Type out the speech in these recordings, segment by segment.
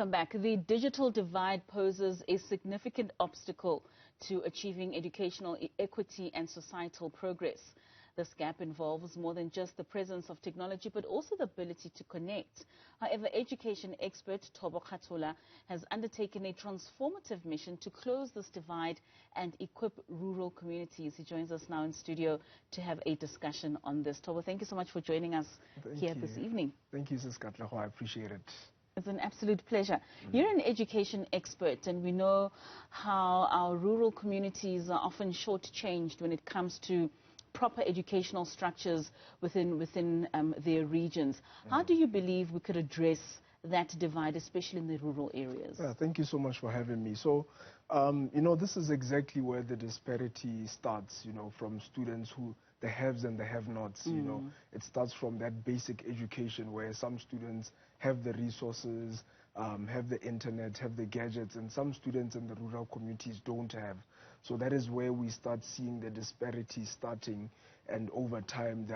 Welcome back. The digital divide poses a significant obstacle to achieving educational equity and societal progress. This gap involves more than just the presence of technology, but also the ability to connect. However, education expert Thobo Khathola has undertaken a transformative mission to close this divide and equip rural communities. He joins us now in studio to have a discussion on this. Thobo, thank you so much for joining us here this evening. Thank you, Ms. Khathola. I appreciate it. It's an absolute pleasure. You're an education expert, and we know how our rural communities are often shortchanged when it comes to proper educational structures within their regions. How do you believe we could address that divide, especially in the rural areas? Thank you so much for having me. So, this is exactly where the disparity starts, from students who, the haves and the have-nots, It starts from that basic education where some students have the resources, have the internet, have the gadgets, and some students in the rural communities don't have. So that is where we start seeing the disparity starting, and over time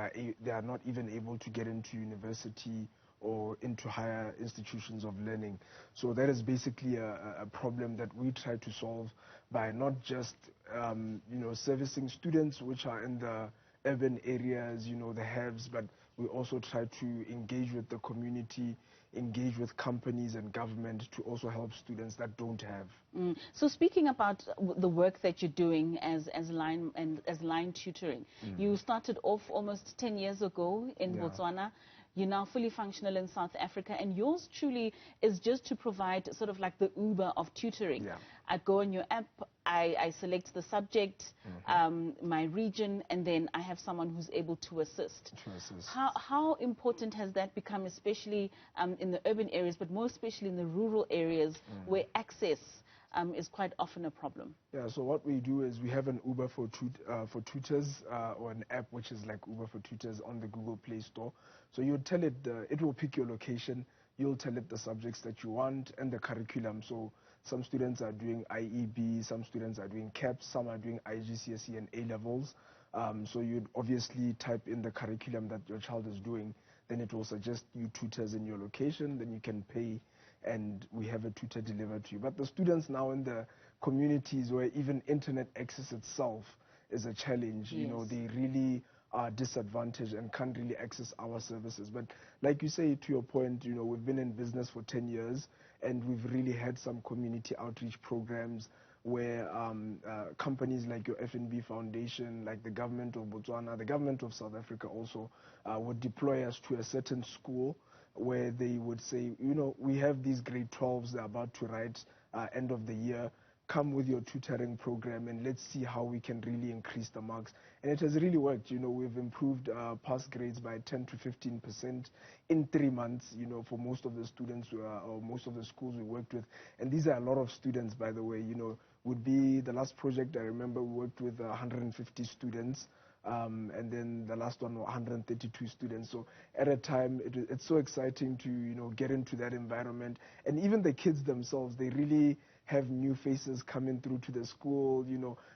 they are not even able to get into university or into higher institutions of learning. So that is basically a problem that we try to solve by not just servicing students which are in the urban areas, the haves, but we also try to engage with the community, engage with companies and government to also help students that don't have. So speaking about the work that you're doing as Asline Tutoring, you started off almost 10 years ago in Botswana. You're now fully functional in South Africa, and yours truly is just to provide sort of like the Uber of tutoring. I go on your app, I select the subject, my region, and then I have someone who's able to assist. How important has that become, especially in the urban areas, but more especially in the rural areas where access is quite often a problem? So what we do is we have an Uber for tutors, or an app which is like Uber for tutors on the Google Play Store. So you tell it, it will pick your location, you'll tell it the subjects that you want and the curriculum. So some students are doing IEB, some students are doing CAPS, some are doing IGCSE and A-levels. So you'd obviously type in the curriculum that your child is doing, then it will suggest you tutors in your location, then you can pay, and we have a tutor delivered to you. But the students now in the communities where even internet access itself is a challenge, they really are disadvantaged and can't really access our services. But like you say, to your point, we've been in business for 10 years, and we've really had some community outreach programs where companies like your FNB Foundation, like the government of Botswana, the government of South Africa also, would deploy us to a certain school where they would say, we have these grade 12s they're about to write end of the year. Come with your tutoring program and let's see how we can really increase the marks. And it has really worked. We've improved pass grades by 10 to 15% in 3 months, for most of the students or most of the schools we worked with. And these are a lot of students, by the way. Would be the last project I remember we worked with 150 students. And then the last one, 132 students. So at a time, it's so exciting to, get into that environment. And even the kids themselves, they really have new faces coming through to the school.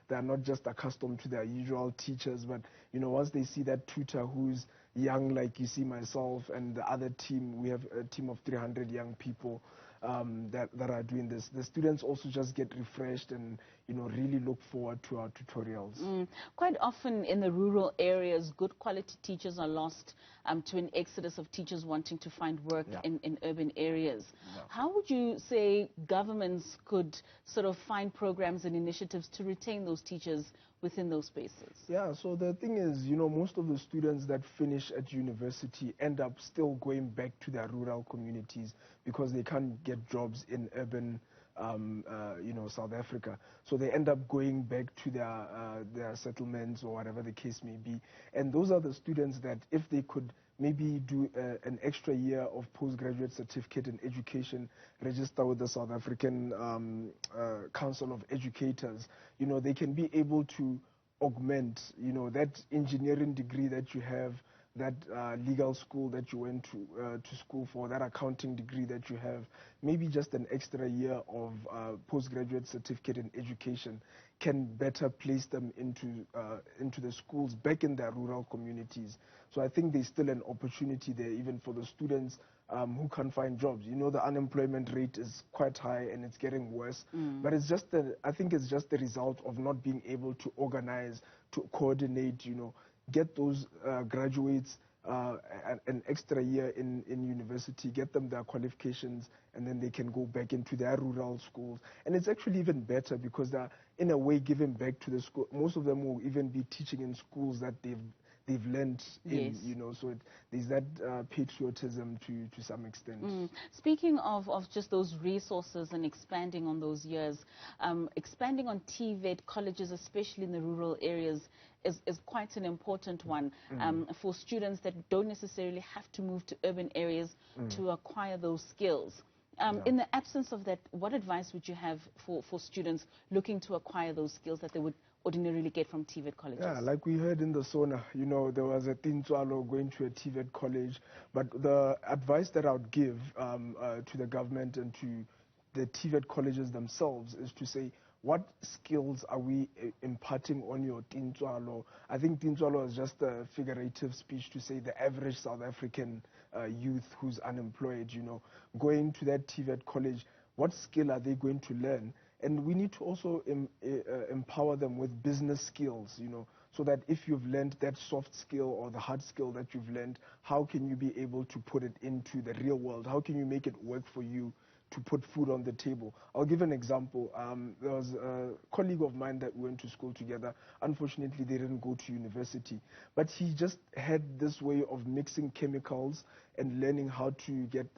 They're not just accustomed to their usual teachers, but, once they see that tutor who's young, like you see myself and the other team, we have a team of 300 young people that are doing this. The students also just get refreshed and, really look forward to our tutorials. Quite often in the rural areas, good quality teachers are lost to an exodus of teachers wanting to find work in urban areas. How would you say governments could sort of find programs and initiatives to retain those teachers within those spaces? So the thing is, most of the students that finish at university end up still going back to their rural communities because they can't get jobs in urban South Africa. So they end up going back to their settlements or whatever the case may be. And those are the students that if they could maybe do an extra year of postgraduate certificate in education, register with the South African Council of Educators, they can be able to augment, that engineering degree that you have, that legal school that you went to school for, that accounting degree that you have, maybe just an extra year of postgraduate certificate in education can better place them into the schools back in their rural communities. So I think there's still an opportunity there, even for the students who can't find jobs. You know, the unemployment rate is quite high and it's getting worse. But it's just I think it's just the result of not being able to organize, to coordinate, you know, get those graduates an extra year in university, get them their qualifications, and then they can go back into their rural schools. And it's actually even better because they're, in a way, giving back to the school. Most of them will even be teaching in schools that they've learned in, you know, so there's that patriotism to some extent. Speaking of just those resources and expanding on those years, expanding on TVET colleges, especially in the rural areas, is quite an important one for students that don't necessarily have to move to urban areas to acquire those skills. In the absence of that, what advice would you have for students looking to acquire those skills that they would ordinarily get from TVET colleges? Yeah, like we heard in the Sona, you know, there was a Tintswalo going to a TVET college, but the advice that I would give to the government and to the TVET colleges themselves is to say, what skills are we imparting on your Tintswalo? I think Tintswalo is just a figurative speech to say the average South African youth who's unemployed, you know, going to that TVET college, what skill are they going to learn? And we need to also empower them with business skills, you know, so that if you've learned that soft skill or the hard skill that you've learned, how can you be able to put it into the real world? How can you make it work for you to put food on the table? I'll give an example. There was a colleague of mine that we went to school together. Unfortunately, they didn't go to university. But he just had this way of mixing chemicals and learning how to get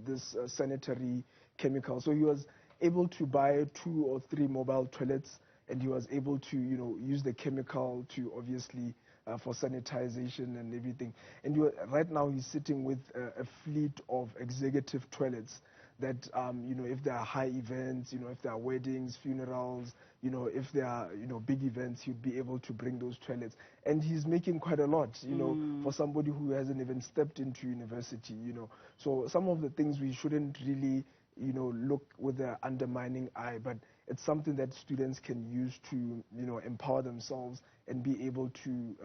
this sanitary chemical. So he was able to buy 2 or 3 mobile toilets, and he was able to, you know, use the chemical to obviously for sanitization and everything. And right now he's sitting with a fleet of executive toilets that, you know, if there are high events, you know, if there are weddings, funerals, you know, if there are, you know, big events, he'd be able to bring those toilets. And he's making quite a lot, you know, for somebody who hasn't even stepped into university, you know. So some of the things we shouldn't really, you know, look with an undermining eye, but it's something that students can use to, you know, empower themselves and be able to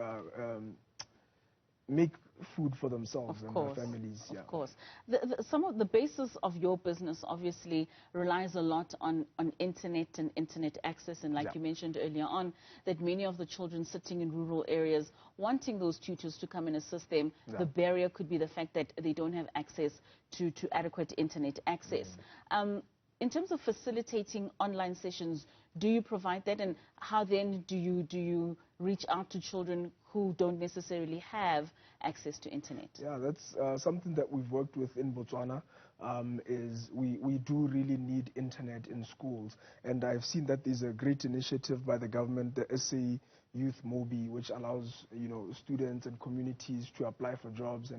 make food for themselves and their families. Of course. Some of the basis of your business obviously relies a lot on internet and internet access, and like you mentioned earlier on, that many of the children sitting in rural areas wanting those tutors to come and assist them, the barrier could be the fact that they don't have access to adequate internet access. In terms of facilitating online sessions, do you provide that, and how then do you reach out to children who don't necessarily have access to internet? Yeah, that's something that we've worked with in Botswana. Is we do really need internet in schools, and I've seen that there's a great initiative by the government, the SA Youth Mobi, which allows, you know, students and communities to apply for jobs,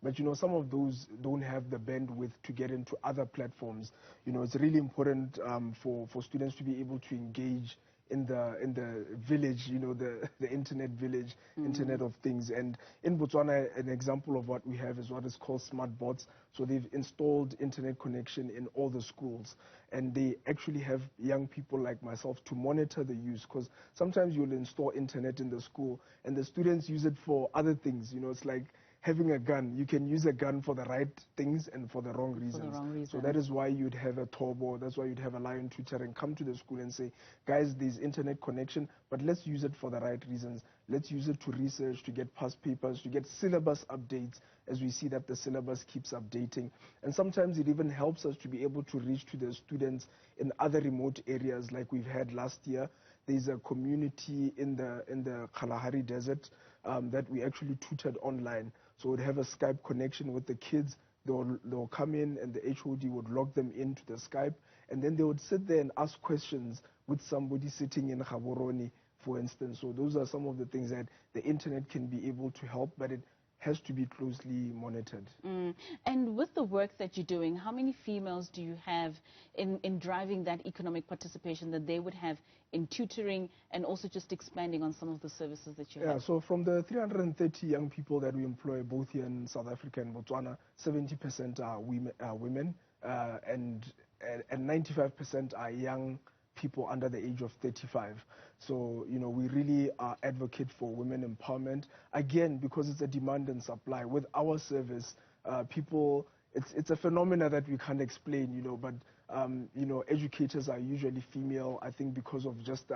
but you know, some of those don't have the bandwidth to get into other platforms. You know, it's really important for students to be able to engage in the village, you know, the internet village, Internet of Things. And in Botswana, an example of what we have is what is called smart bots. So they've installed internet connection in all the schools, and they actually have young people like myself to monitor the use, because sometimes you'll install internet in the school and the students use it for other things. You know, it's like having a gun. You can use a gun for the right things and for the wrong reasons. So that is why you'd have a Thobo, that's why you'd have a Asline Tutoring come to the school and say, guys, there's internet connection, but let's use it for the right reasons. Let's use it to research, to get past papers, to get syllabus updates, as we see that the syllabus keeps updating. And sometimes it even helps us to be able to reach to the students in other remote areas, like we've had last year. There's a community in the Kalahari Desert that we actually tutored online. So we'd have a Skype connection with the kids. They'll come in, and the HOD would log them into the Skype, and then they would sit there and ask questions with somebody sitting in Gaborone, for instance. So those are some of the things that the internet can be able to help, but it has to be closely monitored. And with the work that you're doing, how many females do you have in driving that economic participation that they would have in tutoring, and also just expanding on some of the services that you have? Yeah, so from the 330 young people that we employ both here in South Africa and Botswana, 70% are women, and 95% are young people under the age of 35. So, you know, we really advocate for women empowerment. Again, because it's a demand and supply. With our service, people, it's a phenomena that we can't explain, you know, but, you know, educators are usually female, I think because of just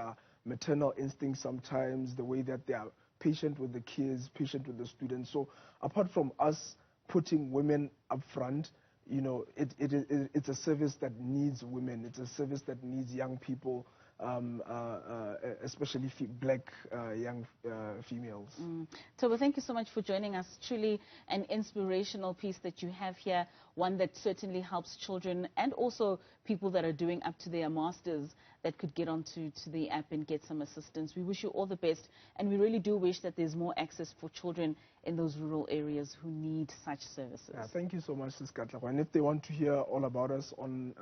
maternal instinct sometimes, the way that they are patient with the kids, patient with the students. So apart from us putting women up front, you know, it's a service that needs women. It's a service that needs young people, especially black young females. Thobo, thank you so much for joining us. Truly an inspirational piece that you have here, one that certainly helps children and also people that are doing up to their masters that could get onto the app and get some assistance. We wish you all the best, and we really do wish that there's more access for children in those rural areas who need such services. Yeah, thank you so much, Sis Katlego. And if they want to hear all about us on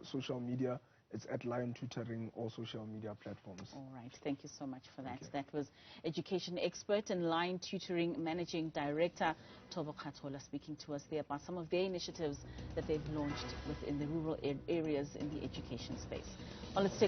social media, it's at Asline Tutoring, all social media platforms. All right. Thank you so much for that. That was education expert and Asline Tutoring Managing Director Thobo Khathola speaking to us there about some of their initiatives that they've launched within the rural areas in the education space. Well, let's take